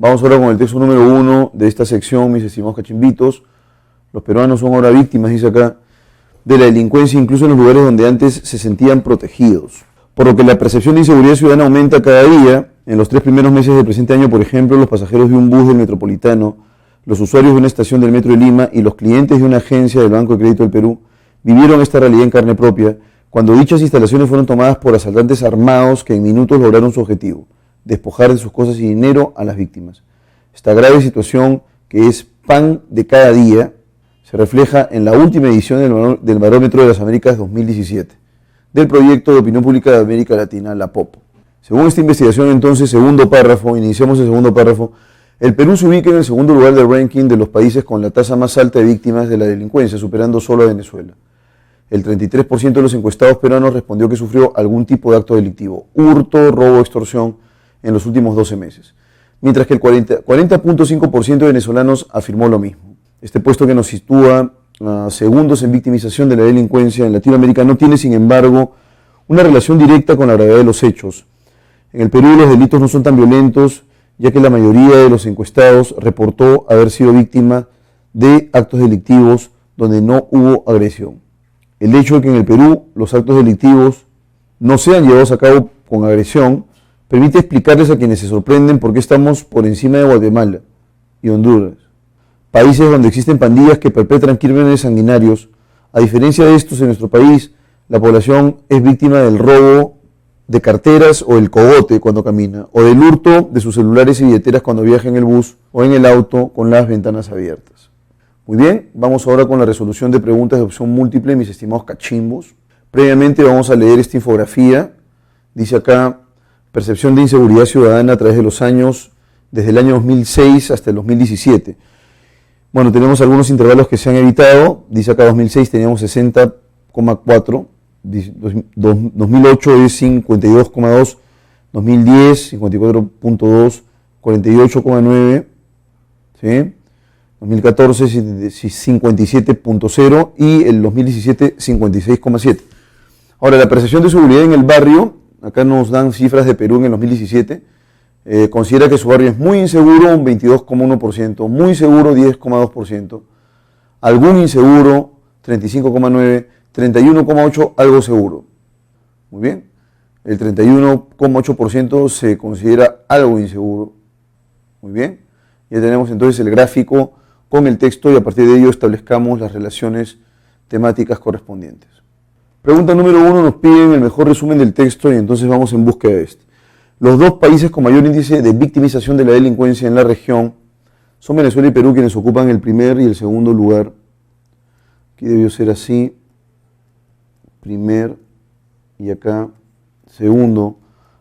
Vamos ahora con el texto número 1 de esta sección, mis estimados cachimbitos. Los peruanos son ahora víctimas, dice acá, de la delincuencia incluso en los lugares donde antes se sentían protegidos. Por lo que la percepción de inseguridad ciudadana aumenta cada día. En los 3 primeros meses del presente año, por ejemplo, los pasajeros de un bus del Metropolitano, los usuarios de una estación del Metro de Lima y los clientes de una agencia del Banco de Crédito del Perú vivieron esta realidad en carne propia cuando dichas instalaciones fueron tomadas por asaltantes armados que en minutos lograron su objetivo: despojar de sus cosas y dinero a las víctimas. Esta grave situación, que es pan de cada día, se refleja en la última edición del Barómetro de las Américas 2017, del Proyecto de Opinión Pública de América Latina, la POPO. Según esta investigación, entonces, segundo párrafo, iniciamos el segundo párrafo, el Perú se ubica en el segundo lugar del ranking de los países con la tasa más alta de víctimas de la delincuencia, superando solo a Venezuela. El 33% de los encuestados peruanos respondió que sufrió algún tipo de acto delictivo, hurto, robo o extorsión, en los últimos 12 meses, mientras que el 40.5% de venezolanos afirmó lo mismo. Este puesto, que nos sitúa segundos en victimización de la delincuencia en Latinoamérica, no tiene, sin embargo, una relación directa con la gravedad de los hechos. En el Perú los delitos no son tan violentos, ya que la mayoría de los encuestados reportó haber sido víctima de actos delictivos donde no hubo agresión. El hecho de que en el Perú los actos delictivos no sean llevados a cabo con agresión permite explicarles a quienes se sorprenden por qué estamos por encima de Guatemala y Honduras, países donde existen pandillas que perpetran crímenes sanguinarios. A diferencia de estos, en nuestro país la población es víctima del robo de carteras o el cogote cuando camina, o del hurto de sus celulares y billeteras cuando viaja en el bus o en el auto con las ventanas abiertas. Muy bien, vamos ahora con la resolución de preguntas de opción múltiple, mis estimados cachimbos. Previamente vamos a leer esta infografía. Dice acá: percepción de inseguridad ciudadana a través de los años, desde el año 2006 hasta el 2017. Bueno, tenemos algunos intervalos que se han evitado. Dice acá 2006 teníamos 60,4, 2008 es 52,2, 2010 54,2, 48,9, ¿sí? 2014 57,0 y el 2017 56,7. Ahora, la percepción de seguridad en el barrio, acá nos dan cifras de Perú en el 2017, considera que su barrio es muy inseguro, un 22,1%, muy seguro, 10,2%, algún inseguro, 35,9%, 31,8% algo seguro. Muy bien, el 31,8% se considera algo inseguro. Muy bien, ya tenemos entonces el gráfico con el texto y a partir de ello establezcamos las relaciones temáticas correspondientes. Pregunta número 1, nos piden el mejor resumen del texto y entonces vamos en búsqueda de este. Los dos países con mayor índice de victimización de la delincuencia en la región son Venezuela y Perú, quienes ocupan el primer y el segundo lugar. Aquí debió ser así: primer y acá segundo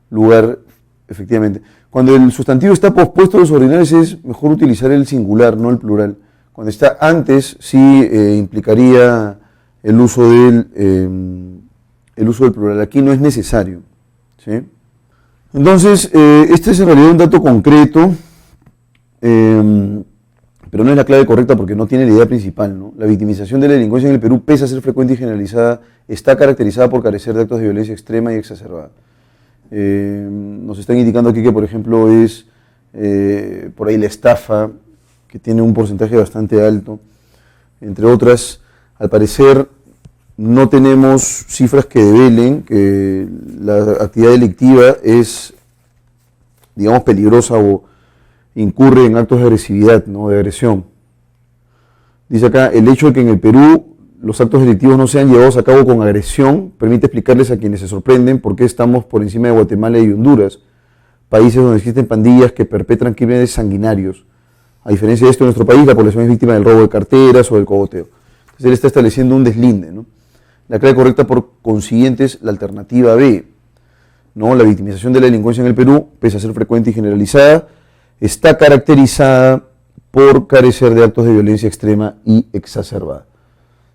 lugar, efectivamente. Cuando el sustantivo está pospuesto a los ordinales es mejor utilizar el singular, no el plural. Cuando está antes sí implicaría el uso del plural. Aquí no es necesario, ¿sí? Entonces, este es en realidad un dato concreto, pero no es la clave correcta porque no tiene la idea principal, ¿no? La victimización de la delincuencia en el Perú, pese a ser frecuente y generalizada, está caracterizada por carecer de actos de violencia extrema y exacerbada. Nos están indicando aquí que, por ejemplo, es por ahí la estafa, que tiene un porcentaje bastante alto, entre otras. Al parecer no tenemos cifras que develen que la actividad delictiva es, digamos, peligrosa o incurre en actos de agresividad, ¿no? De agresión. Dice acá: el hecho de que en el Perú los actos delictivos no sean llevados a cabo con agresión permite explicarles a quienes se sorprenden por qué estamos por encima de Guatemala y Honduras, países donde existen pandillas que perpetran crímenes sanguinarios. A diferencia de esto, en nuestro país la población es víctima del robo de carteras o del cogoteo. Entonces él está estableciendo un deslinde, ¿no? La clave correcta, por consiguiente, es la alternativa B, ¿no? La victimización de la delincuencia en el Perú, pese a ser frecuente y generalizada, está caracterizada por carecer de actos de violencia extrema y exacerbada.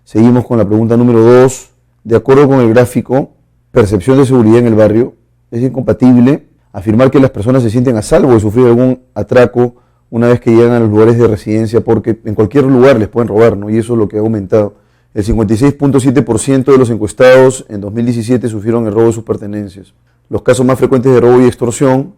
Seguimos con la pregunta número 2. De acuerdo con el gráfico, percepción de seguridad en el barrio, es incompatible afirmar que las personas se sienten a salvo de sufrir algún atraco una vez que llegan a los lugares de residencia, porque en cualquier lugar les pueden robar, ¿no? Y eso es lo que ha aumentado. El 56,7% de los encuestados en 2017 sufrieron el robo de sus pertenencias. Los casos más frecuentes de robo y extorsión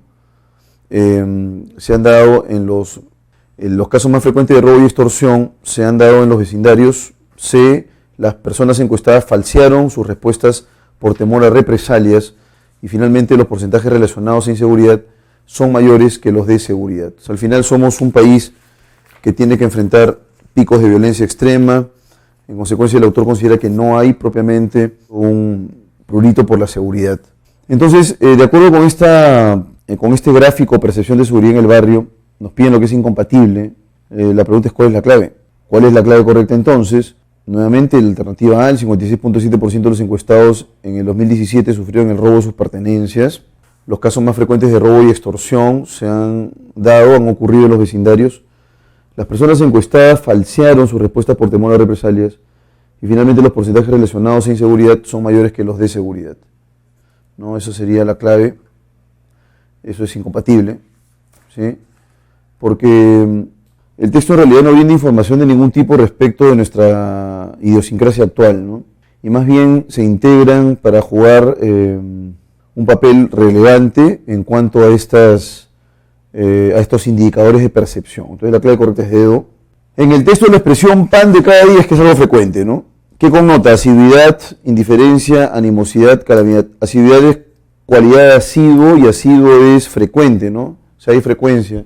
se han dado en los casos más frecuentes de robo y extorsión, se han dado en los vecindarios. C, las personas encuestadas falsearon sus respuestas por temor a represalias. Y finalmente los porcentajes relacionados a inseguridad son mayores que los de seguridad. O sea, al final somos un país que tiene que enfrentar picos de violencia extrema. En consecuencia, el autor considera que no hay propiamente un prurito por la seguridad. Entonces, de acuerdo con este gráfico percepción de seguridad en el barrio, nos piden lo que es incompatible. La pregunta es ¿cuál es la clave? ¿Cuál es la clave correcta entonces? Nuevamente, la alternativa A, el 56.7% de los encuestados en el 2017 sufrieron el robo de sus pertenencias. Los casos más frecuentes de robo y extorsión han ocurrido en los vecindarios. Las personas encuestadas falsearon sus respuestas por temor a represalias. Y finalmente los porcentajes relacionados a inseguridad son mayores que los de seguridad. ¿No? Esa sería la clave. Eso es incompatible, ¿sí? Porque el texto en realidad no brinda información de ningún tipo respecto de nuestra idiosincrasia actual, ¿no? Y más bien se integran para jugar un papel relevante en cuanto a estos indicadores de percepción. Entonces la clave correcta es dedo. En el texto la expresión pan de cada día es que es algo frecuente, ¿no? ¿Qué connota? Asiduidad, indiferencia, animosidad, calamidad. Asiduidad es cualidad de asiduo y asiduo es frecuente, ¿no? O sea, hay frecuencia.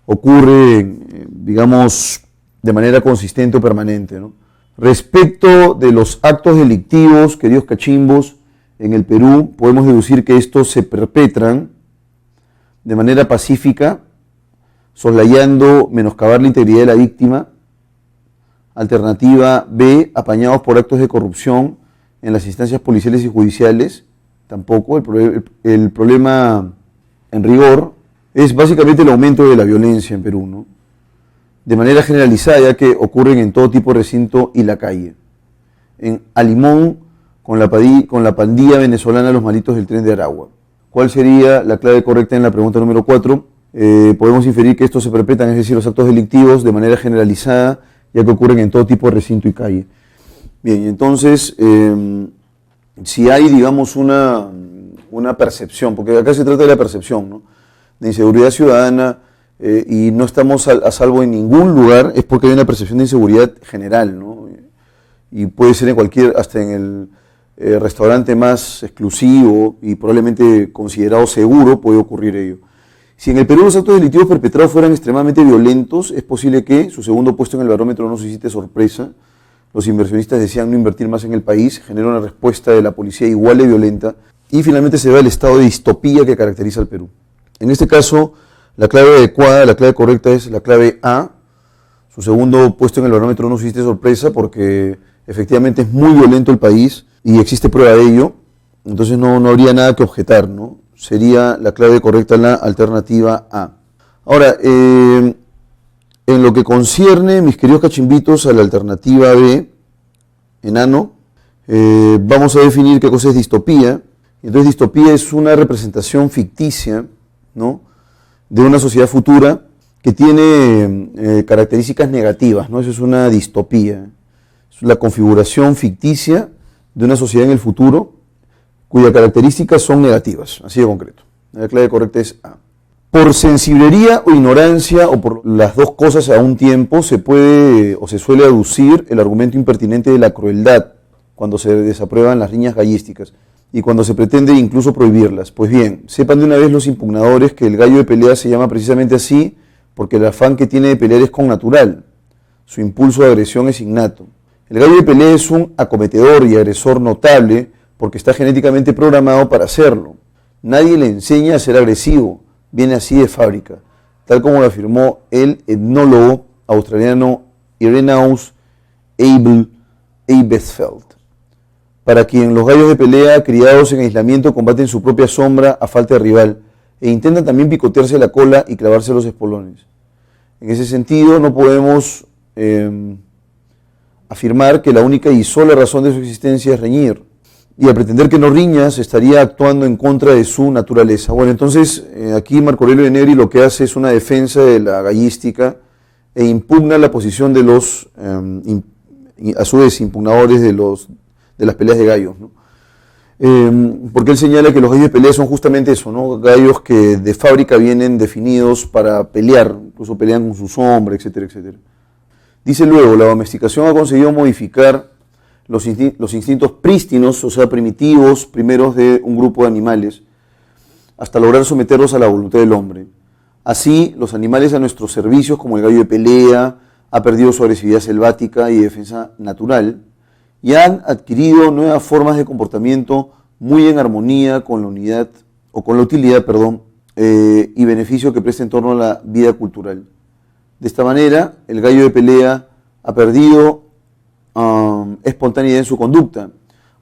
Ocurre, digamos, de manera consistente o permanente, ¿no? Respecto de los actos delictivos, queridos cachimbos, en el Perú podemos deducir que estos se perpetran de manera pacífica, soslayando menoscabar la integridad de la víctima. Alternativa B, apañados por actos de corrupción en las instancias policiales y judiciales. Tampoco. El problema, en rigor, es básicamente el aumento de la violencia en Perú, ¿no? De manera generalizada, ya que ocurren en todo tipo de recinto y la calle. En Alimón, con la pandilla venezolana Los Malitos del Tren de Aragua. ¿Cuál sería la clave correcta en la pregunta número 4? Podemos inferir que estos se perpetran, es decir, los actos delictivos, de manera generalizada, ya que ocurren en todo tipo de recinto y calle. Bien, entonces, si hay, digamos, una percepción, porque acá se trata de la percepción, ¿no?, de inseguridad ciudadana, y no estamos a salvo en ningún lugar, es porque hay una percepción de inseguridad general, ¿no? Y puede ser hasta en el restaurante más exclusivo y probablemente considerado seguro, puede ocurrir ello. Si en el Perú los actos delictivos perpetrados fueran extremadamente violentos, es posible que su segundo puesto en el barómetro no suscite sorpresa. Los inversionistas desean no invertir más en el país, genera una respuesta de la policía igual de violenta y finalmente se ve el estado de distopía que caracteriza al Perú. En este caso, la clave adecuada, la clave correcta es la clave A. Su segundo puesto en el barómetro no suscite sorpresa porque efectivamente es muy violento el país y existe prueba de ello, entonces no habría nada que objetar, ¿no? Sería la clave correcta la alternativa A. Ahora, en lo que concierne, mis queridos cachimbitos, a la alternativa B, enano, vamos a definir qué cosa es distopía. Entonces, distopía es una representación ficticia, ¿no?, de una sociedad futura que tiene características negativas, ¿no? Eso es una distopía. Es la configuración ficticia de una sociedad en el futuro cuyas características son negativas, así de concreto. La clave correcta es A. Por sensiblería o ignorancia, o por las dos cosas a un tiempo, se puede o se suele aducir el argumento impertinente de la crueldad cuando se desaprueban las riñas gallísticas y cuando se pretende incluso prohibirlas. Pues bien, sepan de una vez los impugnadores que el gallo de pelea se llama precisamente así porque el afán que tiene de pelear es connatural. Su impulso de agresión es innato. El gallo de pelea es un acometedor y agresor notable porque está genéticamente programado para hacerlo. Nadie le enseña a ser agresivo, viene así de fábrica, tal como lo afirmó el etnólogo australiano Irenaeus Abelsfeld, para quien los gallos de pelea criados en aislamiento combaten su propia sombra a falta de rival e intentan también picotearse la cola y clavarse los espolones. En ese sentido, no podemos afirmar que la única y sola razón de su existencia es reñir, y al pretender que no riña se estaría actuando en contra de su naturaleza. Bueno, entonces aquí Marco Aurelio de Negri lo que hace es una defensa de la gallística e impugna la posición de los, a su vez, impugnadores de las peleas de gallos, ¿no? Porque él señala que los gallos de pelea son justamente eso, ¿no? Gallos que de fábrica vienen definidos para pelear, incluso pelean con su sombra, etcétera, etcétera. Dice luego, la domesticación ha conseguido modificar los instintos prístinos, o sea, primitivos, primeros de un grupo de animales, hasta lograr someterlos a la voluntad del hombre. Así, los animales a nuestros servicios, como el gallo de pelea, ha perdido su agresividad selvática y defensa natural, y han adquirido nuevas formas de comportamiento muy en armonía con la unidad, o con la utilidad, y beneficio que presta en torno a la vida cultural. De esta manera, el gallo de pelea ha perdido espontaneidad en su conducta.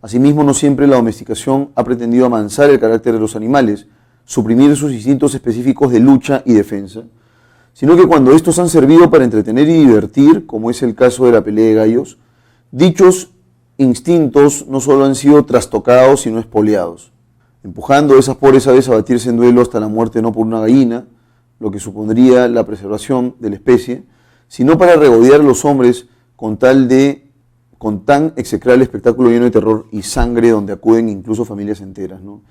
Asimismo, no siempre la domesticación ha pretendido amansar el carácter de los animales, suprimir sus instintos específicos de lucha y defensa, sino que cuando estos han servido para entretener y divertir, como es el caso de la pelea de gallos, dichos instintos no solo han sido trastocados, sino espoleados, empujando a esas pobres aves a batirse en duelo hasta la muerte no por una gallina, lo que supondría la preservación de la especie, sino para regodear a los hombres con tan execrable espectáculo lleno de terror y sangre, donde acuden incluso familias enteras, ¿no?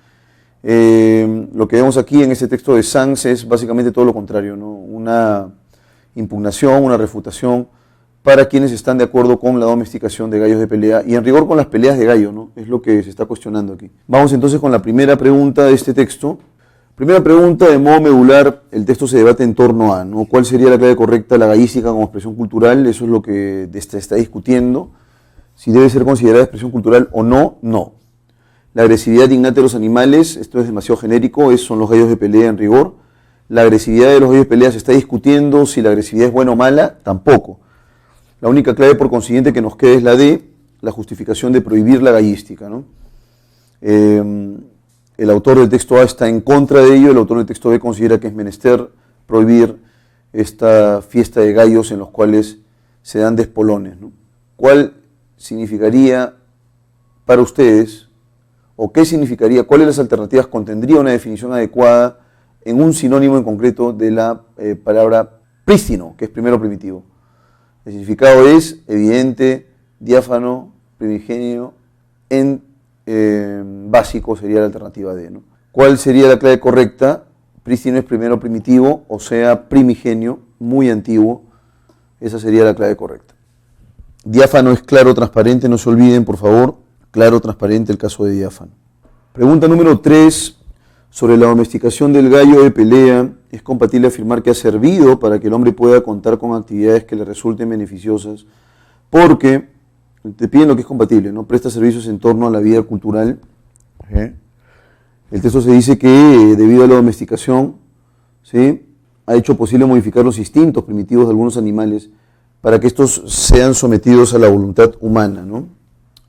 Lo que vemos aquí en este texto de Sanz es básicamente todo lo contrario, ¿no? Una impugnación, una refutación para quienes están de acuerdo con la domesticación de gallos de pelea y en rigor con las peleas de gallo, ¿no? Es lo que se está cuestionando aquí. Vamos entonces con la primera pregunta de este texto. Primera pregunta, de modo medular, el texto se debate en torno a, ¿no? ¿Cuál sería la clave correcta de la gallística como expresión cultural? Eso es lo que se está discutiendo. Si debe ser considerada expresión cultural o no, no. La agresividad innata de los animales, esto es demasiado genérico, son los gallos de pelea en rigor. La agresividad de los gallos de pelea se está discutiendo, si la agresividad es buena o mala, tampoco. La única clave por consiguiente que nos queda es la de la justificación de prohibir la gallística, ¿no? El autor del texto A está en contra de ello, el autor del texto B considera que es menester prohibir esta fiesta de gallos en los cuales se dan despolones, ¿no? ¿Cuál significaría para ustedes, o qué significaría, cuáles de las alternativas contendría una definición adecuada en un sinónimo en concreto de la palabra prístino, que es primero primitivo? El significado es evidente, diáfano, primigenio, básico sería la alternativa D, ¿no? ¿Cuál sería la clave correcta? Prístino es primero primitivo, o sea, primigenio, muy antiguo. Esa sería la clave correcta. Diáfano es claro, transparente, no se olviden, por favor. Claro, transparente, el caso de diáfano. Pregunta número 3. Sobre la domesticación del gallo de pelea, ¿es compatible afirmar que ha servido para que el hombre pueda contar con actividades que le resulten beneficiosas? Porque te piden lo que es compatible, ¿no? Presta servicios en torno a la vida cultural. El texto se dice que debido a la domesticación, ¿sí?, ha hecho posible modificar los instintos primitivos de algunos animales para que estos sean sometidos a la voluntad humana, ¿no?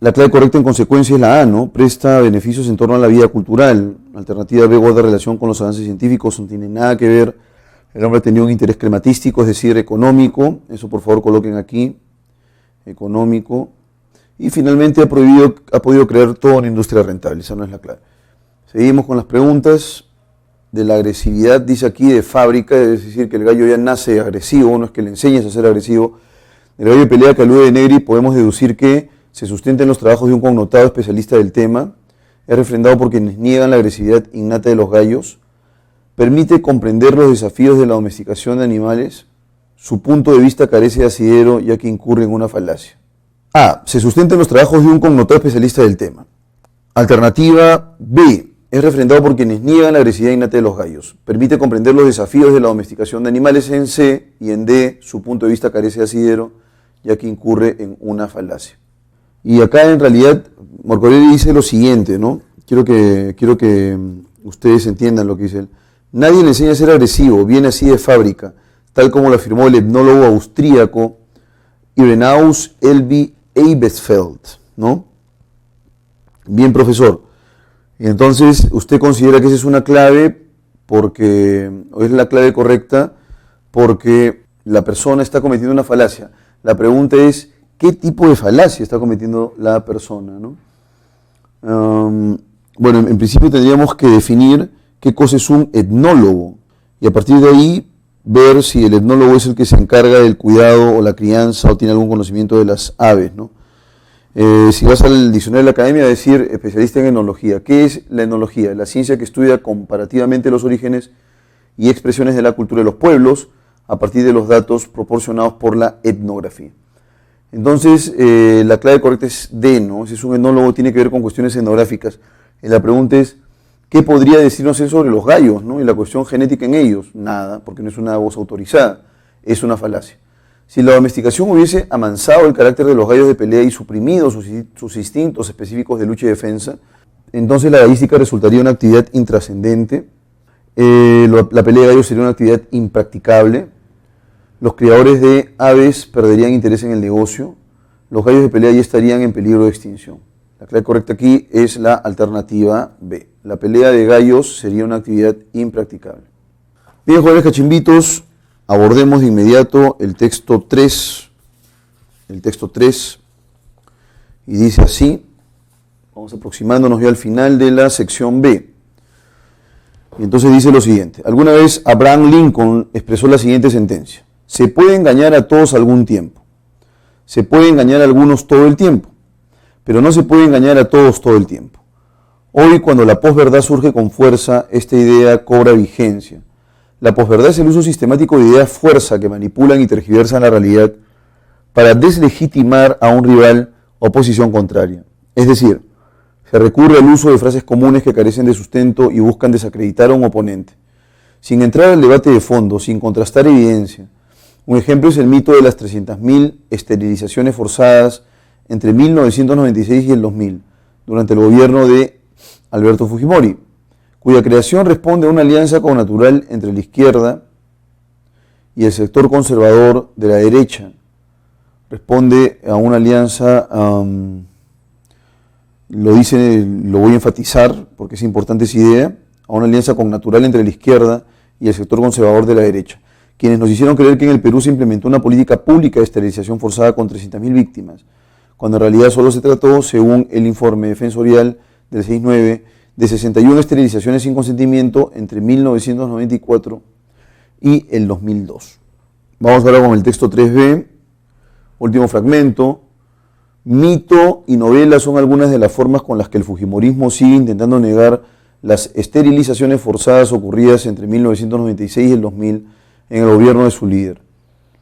La clave correcta en consecuencia es la A, ¿no? Presta beneficios en torno a la vida cultural. Alternativa B guarda relación con los avances científicos, no tiene nada que ver. El hombre ha tenido un interés crematístico, es decir, económico. Eso por favor coloquen aquí. Económico. Y finalmente ha podido crear toda una industria rentable. Esa no es la clave. Seguimos con las preguntas. De la agresividad, dice aquí, de fábrica, es decir, que el gallo ya nace agresivo, no es que le enseñes a ser agresivo. Del gallo de pelea que alude de Negri podemos deducir que se sustenta en los trabajos de un connotado especialista del tema, es refrendado por quienes niegan la agresividad innata de los gallos, permite comprender los desafíos de la domesticación de animales, su punto de vista carece de asidero ya que incurre en una falacia. A. Se sustenta en los trabajos de un connotado especialista del tema. Alternativa B. Es refrendado por quienes niegan la agresividad innata de los gallos. Permite comprender los desafíos de la domesticación de animales en C, y en D, su punto de vista carece de asidero, ya que incurre en una falacia. Y acá en realidad Marco Aurelio dice lo siguiente, ¿no? Quiero que ustedes entiendan lo que dice él. Nadie le enseña a ser agresivo, viene así de fábrica, tal como lo afirmó el etnólogo austríaco Irenaeus Elby Eibesfeld, ¿no? Bien, profesor. Y entonces, ¿usted considera que esa es una clave o es la clave correcta porque la persona está cometiendo una falacia? La pregunta es, ¿qué tipo de falacia está cometiendo la persona, ¿no? Bueno, en principio tendríamos que definir qué cosa es un etnólogo y a partir de ahí ver si el etnólogo es el que se encarga del cuidado o la crianza o tiene algún conocimiento de las aves, ¿no? Si vas al diccionario de la academia, va a decir especialista en enología. ¿Qué es la enología? La ciencia que estudia comparativamente los orígenes y expresiones de la cultura de los pueblos a partir de los datos proporcionados por la etnografía. Entonces, la clave correcta es D, ¿no? Si es un etnólogo, tiene que ver con cuestiones etnográficas. Y la pregunta es, ¿qué podría decirnos él sobre los gallos, ¿no? Y la cuestión genética en ellos? Nada, porque no es una voz autorizada, es una falacia. Si la domesticación hubiese amansado el carácter de los gallos de pelea y suprimido sus instintos específicos de lucha y defensa, entonces la gallística resultaría una actividad intrascendente, la pelea de gallos sería una actividad impracticable, los criadores de aves perderían interés en el negocio, los gallos de pelea ya estarían en peligro de extinción. La clave correcta aquí es la alternativa B. La pelea de gallos sería una actividad impracticable. Bien, jóvenes cachimbitos, abordemos de inmediato el texto 3. El texto 3, y dice así, vamos aproximándonos ya al final de la sección B. Y entonces dice lo siguiente: alguna vez Abraham Lincoln expresó la siguiente sentencia: se puede engañar a todos algún tiempo, se puede engañar a algunos todo el tiempo, pero no se puede engañar a todos todo el tiempo. Hoy, cuando la posverdad surge con fuerza, esta idea cobra vigencia. La posverdad es el uso sistemático de ideas fuerza que manipulan y tergiversan la realidad para deslegitimar a un rival o posición contraria. Es decir, se recurre al uso de frases comunes que carecen de sustento y buscan desacreditar a un oponente, sin entrar al debate de fondo, sin contrastar evidencia. Un ejemplo es el mito de las 300.000 esterilizaciones forzadas entre 1996 y el 2000, durante el gobierno de Alberto Fujimori, cuya creación responde a una alianza connatural entre la izquierda y el sector conservador de la derecha. Responde a una alianza, lo voy a enfatizar porque es importante esa idea, a una alianza connatural entre la izquierda y el sector conservador de la derecha, quienes nos hicieron creer que en el Perú se implementó una política pública de esterilización forzada con 300.000 víctimas, cuando en realidad solo se trató, según el informe defensorial del 6-9, de 61 esterilizaciones sin consentimiento entre 1994 y el 2002. Vamos ahora con el texto 3b, último fragmento. Mito y novela son algunas de las formas con las que el fujimorismo sigue intentando negar las esterilizaciones forzadas ocurridas entre 1996 y el 2000 en el gobierno de su líder.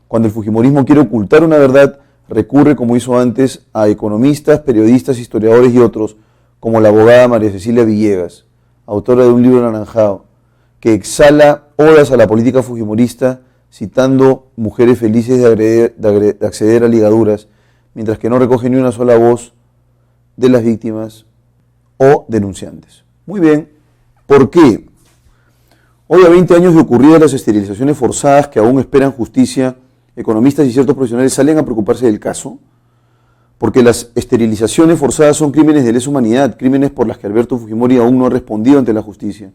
Cuando el fujimorismo quiere ocultar una verdad, recurre, como hizo antes, a economistas, periodistas, historiadores y otros, como la abogada María Cecilia Villegas, autora de un libro anaranjado, que exhala odas a la política fujimorista citando mujeres felices de acceder a ligaduras, mientras que no recoge ni una sola voz de las víctimas o denunciantes. Muy bien, ¿por qué? Hoy, a 20 años de ocurridas las esterilizaciones forzadas que aún esperan justicia, economistas y ciertos profesionales salen a preocuparse del caso, porque las esterilizaciones forzadas son crímenes de lesa humanidad, crímenes por las que Alberto Fujimori aún no ha respondido ante la justicia,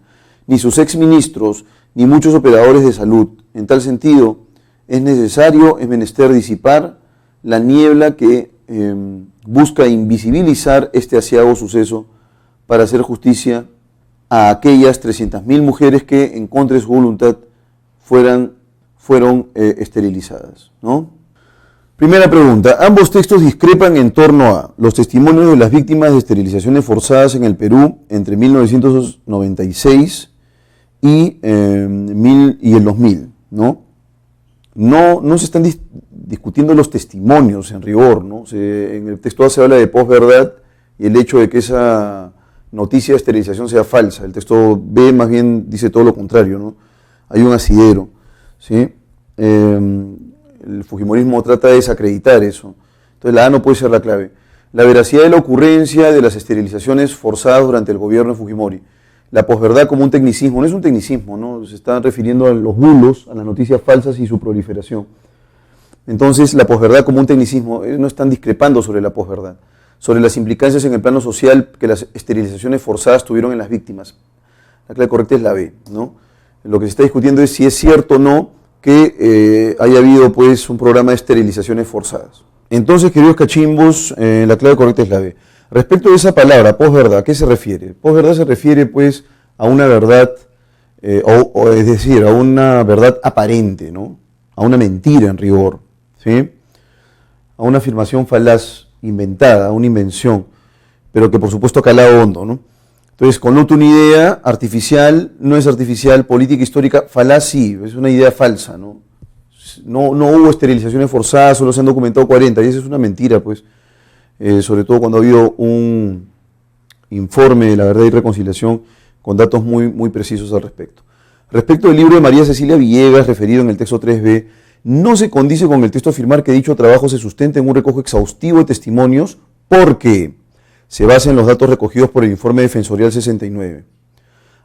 ni sus exministros, ni muchos operadores de salud. En tal sentido, es menester disipar la niebla que busca invisibilizar este aciago suceso para hacer justicia a aquellas 300.000 mujeres que, en contra de su voluntad, fueron esterilizadas, ¿no? Primera pregunta. Ambos textos discrepan en torno a los testimonios de las víctimas de esterilizaciones forzadas en el Perú entre 1996 y el 2000, ¿no? No se están discutiendo los testimonios en rigor, ¿no? En el texto A se habla de posverdad y el hecho de que esa noticia de esterilización sea falsa. El texto B más bien dice todo lo contrario, ¿no? Hay un asidero, ¿sí? El fujimorismo trata de desacreditar eso. Entonces la A no puede ser la clave. La veracidad de la ocurrencia de las esterilizaciones forzadas durante el gobierno de Fujimori. La posverdad como un tecnicismo. No es un tecnicismo, ¿no? Se están refiriendo a los bulos, a las noticias falsas y su proliferación. Entonces la posverdad como un tecnicismo, no están discrepando sobre la posverdad, sobre las implicancias en el plano social que las esterilizaciones forzadas tuvieron en las víctimas. La clave correcta es la B, ¿no? Lo que se está discutiendo es si es cierto o no que haya habido pues un programa de esterilizaciones forzadas. Entonces, queridos cachimbos, la clave correcta es la B. Respecto de esa palabra, posverdad, ¿a qué se refiere? Posverdad se refiere pues a una verdad, es decir, a una verdad aparente, ¿no? A una mentira en rigor, ¿sí? A una afirmación falaz inventada, una invención, pero que por supuesto ha calado hondo, ¿no? Entonces, con Luto una idea artificial, no es artificial, política histórica, falaz sí, es una idea falsa, ¿no? No hubo esterilizaciones forzadas, solo se han documentado 40, y esa es una mentira, pues, sobre todo cuando ha habido un informe de la Verdad y Reconciliación con datos muy precisos al respecto. Respecto del libro de María Cecilia Villegas, referido en el texto 3b, no se condice con el texto afirmar que dicho trabajo se sustenta en un recojo exhaustivo de testimonios porque se basa en los datos recogidos por el informe defensorial 69.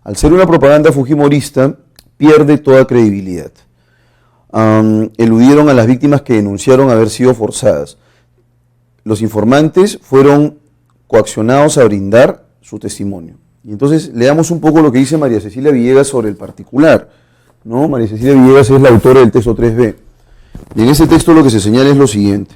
Al ser una propaganda fujimorista, pierde toda credibilidad. Eludieron a las víctimas que denunciaron haber sido forzadas. Los informantes fueron coaccionados a brindar su testimonio. Y entonces leamos un poco lo que dice María Cecilia Villegas sobre el particular, ¿no? María Cecilia Villegas es la autora del texto 3b. Y en ese texto lo que se señala es lo siguiente,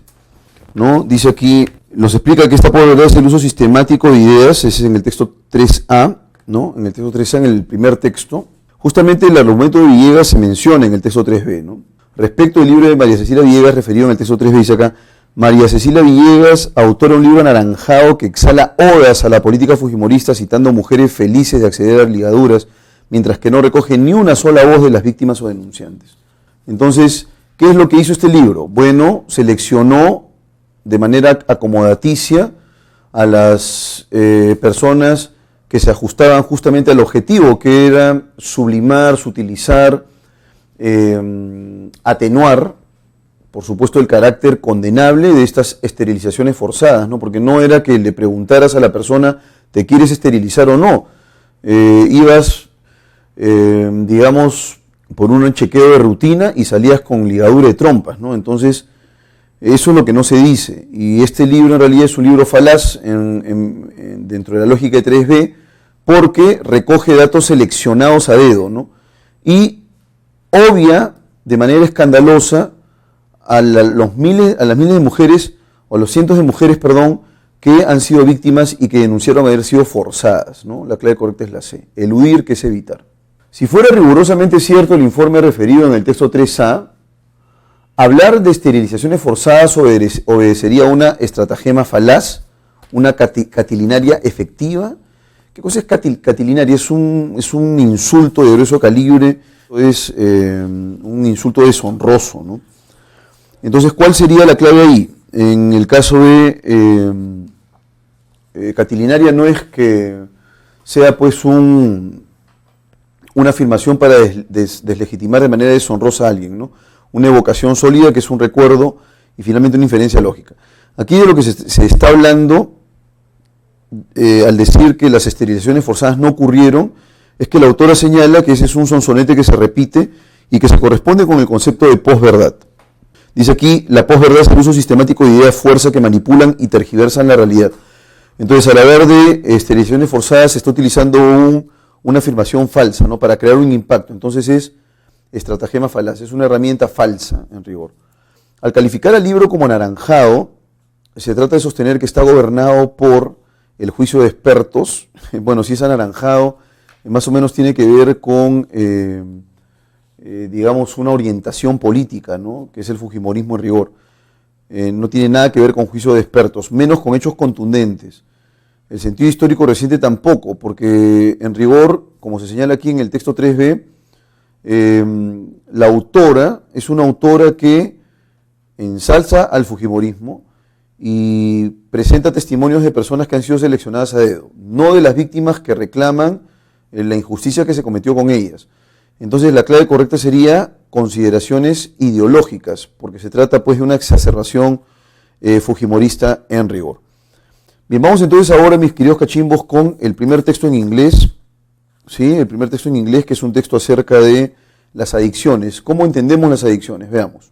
¿no? Dice aquí, nos explica que esta podredad es el uso sistemático de ideas, es en el texto 3a, ¿no? En el texto 3a, en el primer texto. Justamente el argumento de Villegas se menciona en el texto 3b, ¿no? Respecto al libro de María Cecilia Villegas, referido en el texto 3b, dice acá, María Cecilia Villegas, autora de un libro anaranjado que exhala odas a la política fujimorista, citando mujeres felices de acceder a ligaduras, mientras que no recoge ni una sola voz de las víctimas o denunciantes. Entonces, ¿qué es lo que hizo este libro? Bueno, seleccionó de manera acomodaticia a las personas que se ajustaban justamente al objetivo, que era sublimar, sutilizar, atenuar, por supuesto, el carácter condenable de estas esterilizaciones forzadas, ¿no? Porque no era que le preguntaras a la persona, ¿te quieres esterilizar o no? Ibas, digamos, por un chequeo de rutina y salías con ligadura de trompas, ¿no? Entonces, eso es lo que no se dice. Y este libro en realidad es un libro falaz dentro de la lógica de 3b, porque recoge datos seleccionados a dedo, ¿no? Y obvia de manera escandalosa a las miles de mujeres, o a los cientos de mujeres, perdón, que han sido víctimas y que denunciaron haber sido forzadas, ¿no? La clave correcta es la C, eludir, que es evitar. Si fuera rigurosamente cierto el informe referido en el texto 3a, hablar de esterilizaciones forzadas obedecería a una estratagema falaz, una catilinaria efectiva. ¿Qué cosa es catilinaria? Es un insulto de grueso calibre, es un insulto deshonroso, ¿no? Entonces, ¿cuál sería la clave ahí? En el caso de catilinaria no es que sea pues una afirmación para deslegitimar de manera deshonrosa a alguien, ¿no? Una evocación sólida que es un recuerdo y finalmente una inferencia lógica. Aquí de lo que se está hablando al decir que las esterilizaciones forzadas no ocurrieron es que la autora señala que ese es un sonsonete que se repite y que se corresponde con el concepto de posverdad. Dice aquí, la posverdad es el uso sistemático de ideas fuerza que manipulan y tergiversan la realidad. Entonces, al hablar de esterilizaciones forzadas, se está utilizando una afirmación falsa, ¿no? Para crear un impacto. Entonces es estratagema falaz, es una herramienta falsa, en rigor. Al calificar al libro como anaranjado, se trata de sostener que está gobernado por el juicio de expertos. Bueno, si es anaranjado, más o menos tiene que ver con digamos, una orientación política, ¿no? Que es el fujimorismo en rigor. No tiene nada que ver con juicio de expertos, menos con hechos contundentes. El sentido histórico reciente tampoco, porque en rigor, como se señala aquí en el texto 3b, la autora es una autora que ensalza al fujimorismo y presenta testimonios de personas que han sido seleccionadas a dedo, no de las víctimas que reclaman la injusticia que se cometió con ellas. Entonces la clave correcta sería consideraciones ideológicas, porque se trata pues de una exacerbación fujimorista en rigor. Bien, vamos entonces ahora, mis queridos cachimbos, con el primer texto en inglés, ¿sí? El primer texto en inglés, que es un texto acerca de las adicciones. ¿Cómo entendemos las adicciones? Veamos.